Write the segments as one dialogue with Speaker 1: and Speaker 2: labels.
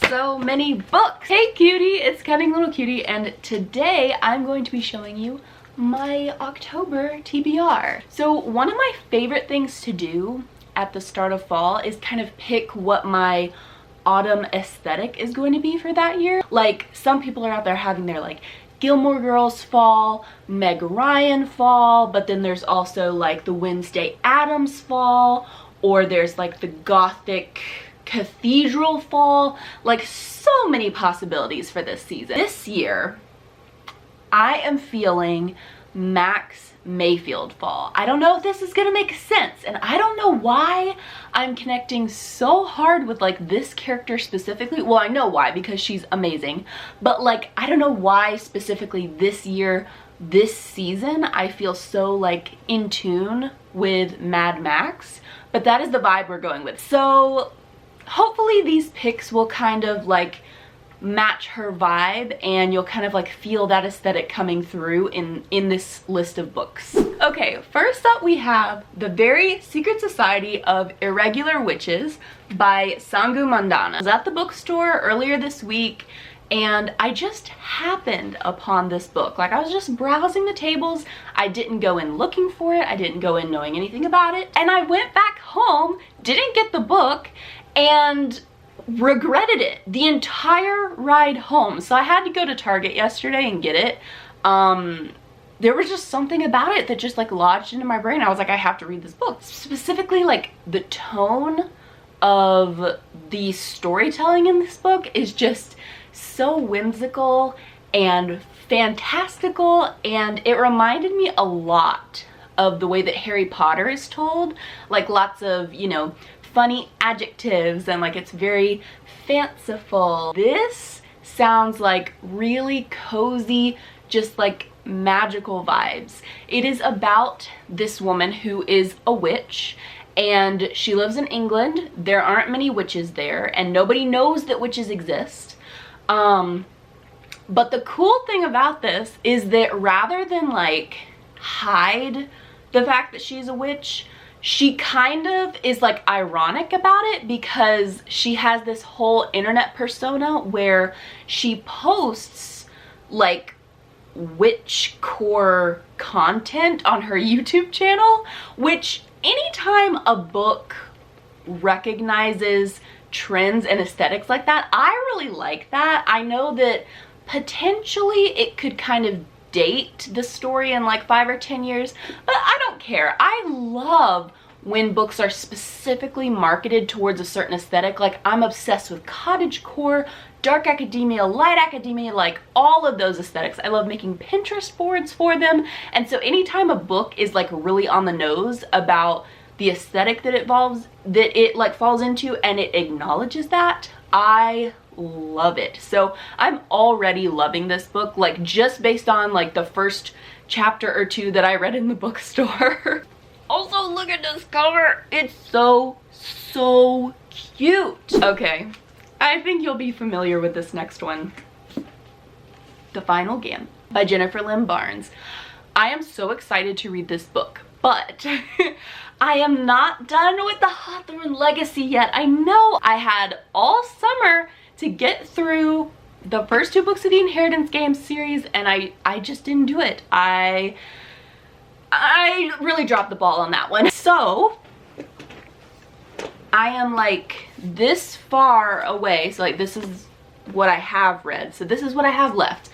Speaker 1: so many books. Hey cutie, it's Cunning Little Cutie, and today I'm going to be showing you my October TBR. So one of my favorite things to do at the start of fall is kind of pick what my autumn aesthetic is going to be for that year. Like, some people are out there having their like Gilmore Girls fall, Meg Ryan fall, but then there's also like the Wednesday Addams fall, or there's like the gothic cathedral fall. Like, so many possibilities for this season. This year I am feeling Max Mayfield fall. I don't know if this is gonna make sense, and I don't know why I'm connecting so hard with like this character specifically. Well, I know why, because she's amazing, but like I don't know why specifically this year, this season, I feel so like in tune with Mad Max, but that is the vibe we're going with. So hopefully these picks will kind of like match her vibe, and you'll kind of like feel that aesthetic coming through in this list of books. Okay, first up we have The Very Secret Society of Irregular Witches by Sangu Mandana. I was at the bookstore earlier this week and I just happened upon this book. Like, I was just browsing the tables. I didn't go in looking for it. I didn't go in knowing anything about it. And I went back home, didn't get the book, and regretted it the entire ride home. So I had to go to Target yesterday and get it. There was just something about it that just like lodged into my brain. I was like, I have to read this book. Specifically, like the tone of the storytelling in this book is just so whimsical and fantastical, and it reminded me a lot of the way that Harry Potter is told. Like, lots of, you know, funny adjectives, and like it's very fanciful. This sounds like really cozy, just like magical vibes. It is about this woman who is a witch, and she lives in England. There aren't many witches there, and nobody knows that witches exist. But the cool thing about this is that rather than like hide the fact that she's a witch, she kind of is like ironic about it, because she has this whole internet persona where she posts like witchcore content on her YouTube channel, which anytime a book recognizes trends and aesthetics like that, I really like that. I know that potentially it could kind of date the story in like 5 or 10 years, but I don't care. I love when books are specifically marketed towards a certain aesthetic. Like, I'm obsessed with cottagecore, dark academia, light academia, like all of those aesthetics. I love making Pinterest boards for them, and so anytime a book is like really on the nose about the aesthetic that it falls into, and it acknowledges that, I love it. So I'm already loving this book, like just based on like the first chapter or two that I read in the bookstore. Also, look at this cover. It's so cute. Okay, I think you'll be familiar with this next one. The Final Game by Jennifer Lynn Barnes. I am so excited to read this book, but I am not done with the Hawthorne legacy yet. I know I had all summer to get through the first 2 books of the Inheritance Games series, and I just didn't do it. I really dropped the ball on that one. So I am like this far away. So like, this is what I have read. So this is what I have left.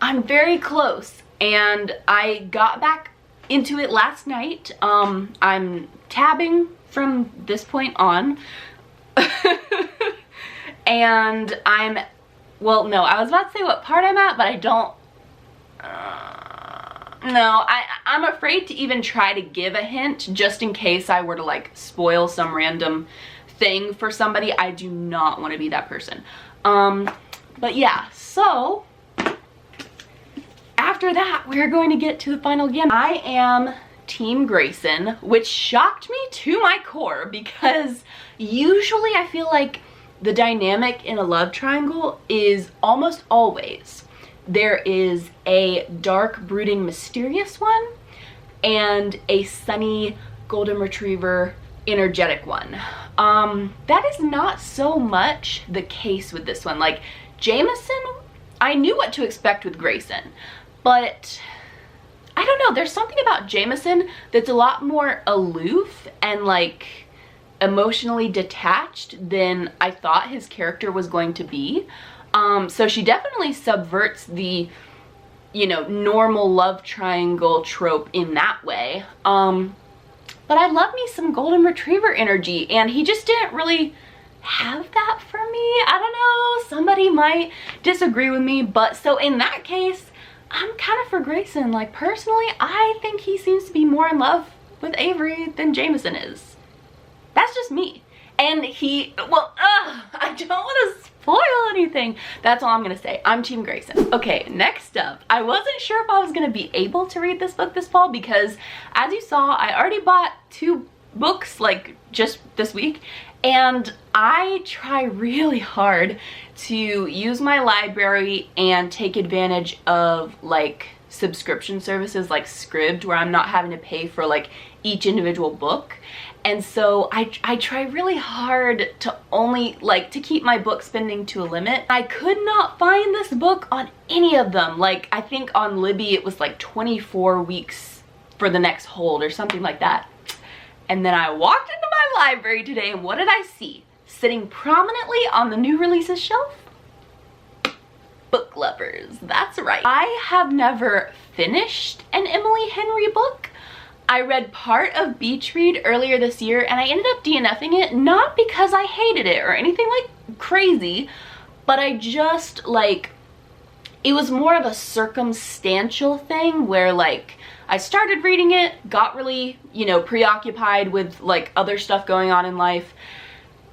Speaker 1: I'm very close, and I got back into it last night. I'm tabbing from this point on. And well, no, I was about to say what part I'm at, but I don't, no, I'm afraid to even try to give a hint, just in case I were to like spoil some random thing for somebody. I do not want to be that person. But yeah, so after that, we're going to get to the final game. I am Team Grayson, which shocked me to my core, because usually I feel like the dynamic in a love triangle is almost always there is a dark, brooding, mysterious one and a sunny golden retriever energetic one. That is not so much the case with this one. Like Jameson, I knew what to expect with Grayson, but I don't know, there's something about Jameson that's a lot more aloof and like emotionally detached than I thought his character was going to be. So she definitely subverts the, you know, normal love triangle trope in that way. But I love me some golden retriever energy, and he just didn't really have that for me. I don't know, somebody might disagree with me, but so in that case, I'm kind of for Grayson. Like personally, I think he seems to be more in love with Avery than Jameson is. That's just me. And he, well, I don't want to spoil anything. That's all I'm gonna say. I'm Team Grayson. Okay, next up, I wasn't sure if I was gonna be able to read this book this fall because as you saw, I already bought 2 books like just this week, and I try really hard to use my library and take advantage of like subscription services like Scribd, where I'm not having to pay for like each individual book. And so I try really hard to only like to keep my book spending to a limit. I could not find this book on any of them. Like I think on Libby it was like 24 weeks for the next hold or something like that. And then I walked into my library today, and what did I see? Sitting prominently on the new releases shelf? Book lovers, that's right. I have never finished an Emily Henry book. I read part of Beach Read earlier this year, and I ended up DNFing it, not because I hated it or anything like crazy, but I just like, it was more of a circumstantial thing where like I started reading it, got really, you know, preoccupied with like other stuff going on in life,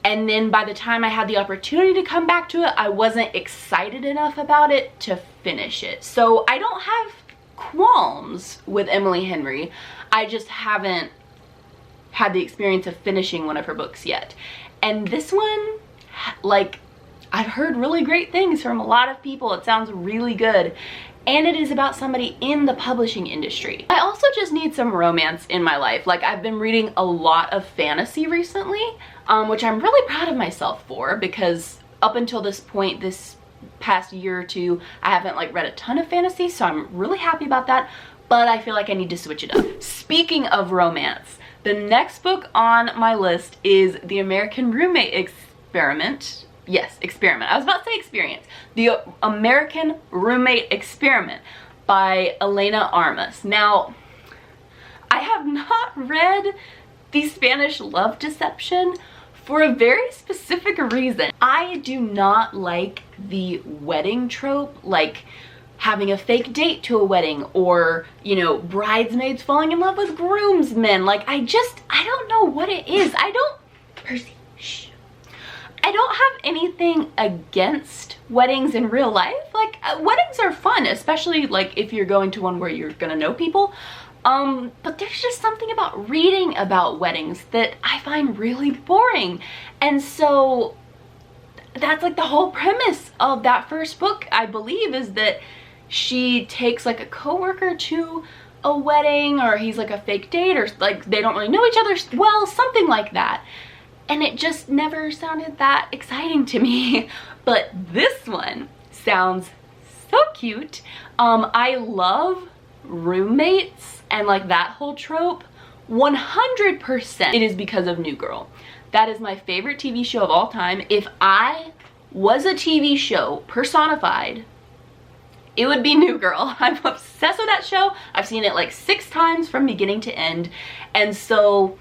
Speaker 1: and then by the time I had the opportunity to come back to it, I wasn't excited enough about it to finish it. So I don't have qualms with Emily Henry. I just haven't had the experience of finishing one of her books yet. And this one, like, I've heard really great things from a lot of people. It sounds really good. And it is about somebody in the publishing industry. I also just need some romance in my life. Like I've been reading a lot of fantasy recently, which I'm really proud of myself for, because up until this point, this past year or 2, I haven't like read a ton of fantasy, so I'm really happy about that, but I feel like I need to switch it up. Speaking of romance, the next book on my list is The American Roommate Experiment. Yes, Experiment. I was about to say Experience. The American Roommate Experiment by Elena Armas. Now, I have not read The Spanish Love Deception for a very specific reason. I do not like the wedding trope, like having a fake date to a wedding, or, you know, bridesmaids falling in love with groomsmen. Like, I don't know what it is. Percy, shh. I don't have anything against weddings in real life. Like, weddings are fun, especially like if you're going to one where you're gonna know people. But there's just something about reading about weddings that I find really boring. And so that's like the whole premise of that first book, I believe, is that she takes like a coworker to a wedding, or he's like a fake date, or like they don't really know each other well, something like that. And it just never sounded that exciting to me. But this one sounds so cute. I love roommates and like that whole trope. 100% it is because of New Girl. That is my favorite TV show of all time. If I was a TV show personified, it would be New Girl. I'm obsessed with that show. I've seen it like 6 times from beginning to end. And so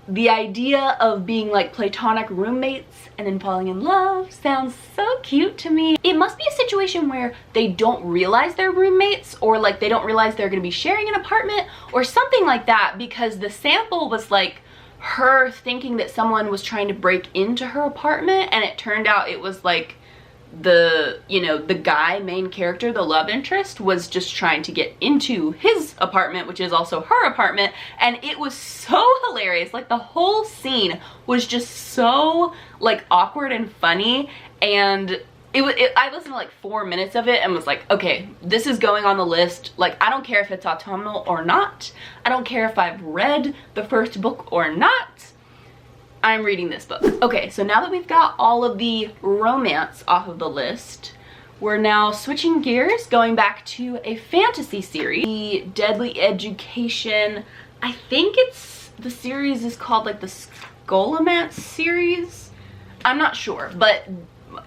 Speaker 1: the idea of being like platonic roommates and then falling in love sounds so cute to me. It must be a situation where they don't realize they're roommates, or like they don't realize they're gonna be sharing an apartment or something like that, because the sample was like her thinking that someone was trying to break into her apartment, and it turned out it was like the, you know, the guy, main character, the love interest, was just trying to get into his apartment, which is also her apartment. And it was so hilarious. Like the whole scene was just so like awkward and funny, and I listened to like 4 minutes of it and was like, okay, this is going on the list. Like, I don't care if it's autumnal or not. I don't care if I've read the first book or not. I'm reading this book. Okay, so now that we've got all of the romance off of the list, we're now switching gears, going back to a fantasy series. The Deadly Education, I think the series is called like the Scholomance series. I'm not sure, but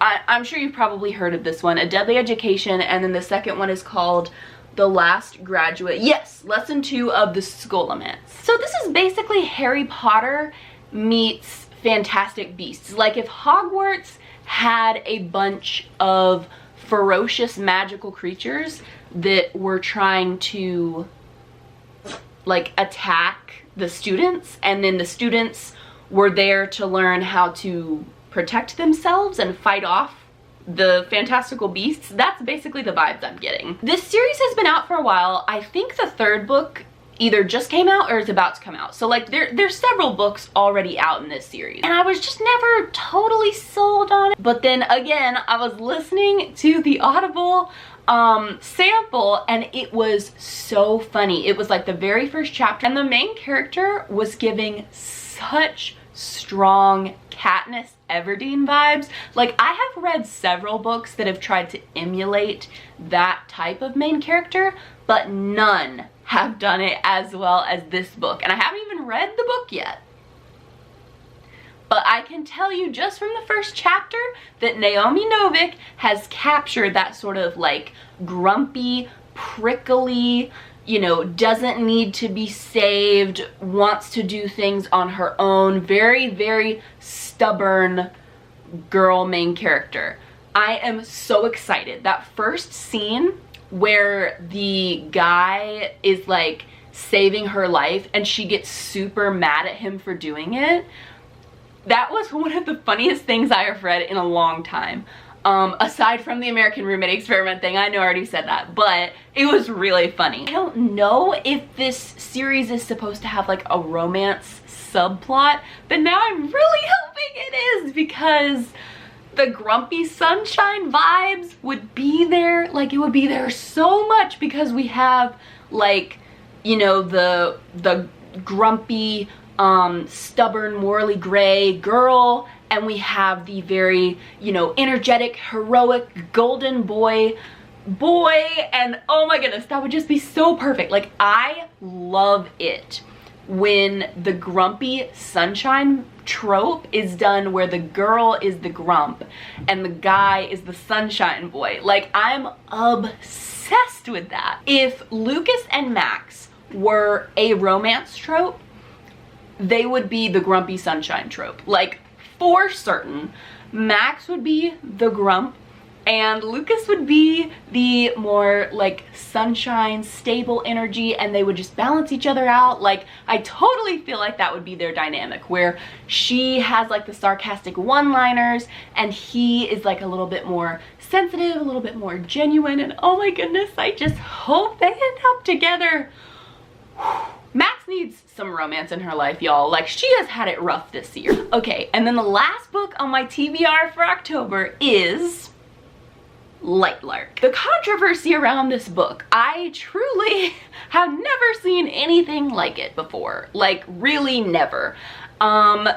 Speaker 1: I'm sure you've probably heard of this one. A Deadly Education, and then the second one is called The Last Graduate. Yes, lesson 2 of the Scholomance. So this is basically Harry Potter meets Fantastic Beasts. Like if Hogwarts had a bunch of ferocious magical creatures that were trying to like attack the students, and then the students were there to learn how to protect themselves and fight off the fantastical beasts. That's basically the vibes I'm getting. This series has been out for a while. I think the 3rd book either just came out or is about to come out. So like there's several books already out in this series, and I was just never totally sold on it. But then again, I was listening to the Audible sample, and it was so funny. It was like the very first chapter, and the main character was giving such strong Katniss Everdeen vibes. Like I have read several books that have tried to emulate that type of main character, but none have done it as well as this book, and I haven't even read the book yet. But I can tell you just from the first chapter that Naomi Novik has captured that sort of like grumpy, prickly, you know, doesn't need to be saved, wants to do things on her own, very, very stubborn girl main character. I am so excited. That first scene where the guy is like saving her life and she gets super mad at him for doing it, that was one of the funniest things I have read in a long time. Aside from the American Roommate Experiment thing, I know I already said that, but it was really funny. I don't know if this series is supposed to have like a romance subplot, but now I'm really hoping it is, because the grumpy sunshine vibes would be there. Like it would be there so much, because we have like, you know, the grumpy, stubborn, morally gray girl, and we have the very, you know, energetic, heroic, golden boy, and oh my goodness, that would just be so perfect. Like I love it when the grumpy sunshine trope is done, where the girl is the grump and the guy is the sunshine boy. Like I'm obsessed with that. If Lucas and Max were a romance trope, they would be the grumpy sunshine trope. Like for certain, Max would be the grump and Lucas would be the more like sunshine, stable energy, and they would just balance each other out. Like I totally feel like that would be their dynamic, where she has like the sarcastic one-liners and he is like a little bit more sensitive, a little bit more genuine, and oh my goodness, I just hope they end up together. Max needs some romance in her life, y'all. Like she has had it rough this year. Okay, and then the last book on my TBR for October is Light Lark. The controversy around this book, I truly have never seen anything like it before. Like really never. But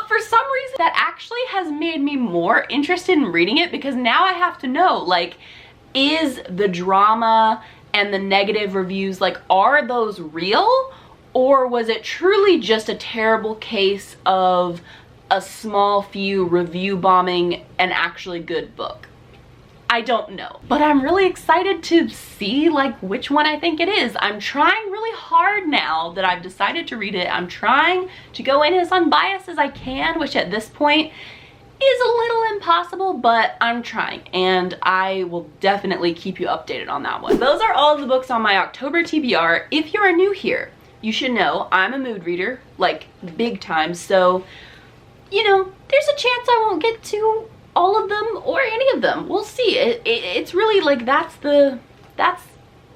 Speaker 1: for some reason that actually has made me more interested in reading it, because now I have to know, like, is the drama and the negative reviews, like, are those real? Or was it truly just a terrible case of a small few review bombing an actually good book? I don't know, but I'm really excited to see like which one I think it is. I'm trying really hard now that I've decided to read it. I'm trying to go in as unbiased as I can, which at this point is a little impossible, but I'm trying, and I will definitely keep you updated on that one. Those are all of the books on my October TBR. If you are new here, you should know I'm a mood reader, like big time, so you know, there's a chance I won't get to all of them or any of them. We'll see. It's really like that's the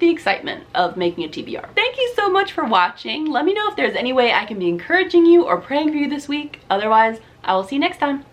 Speaker 1: excitement of making a TBR. Thank you so much for watching. Let me know if there's any way I can be encouraging you or praying for you this week. Otherwise, I will see you next time.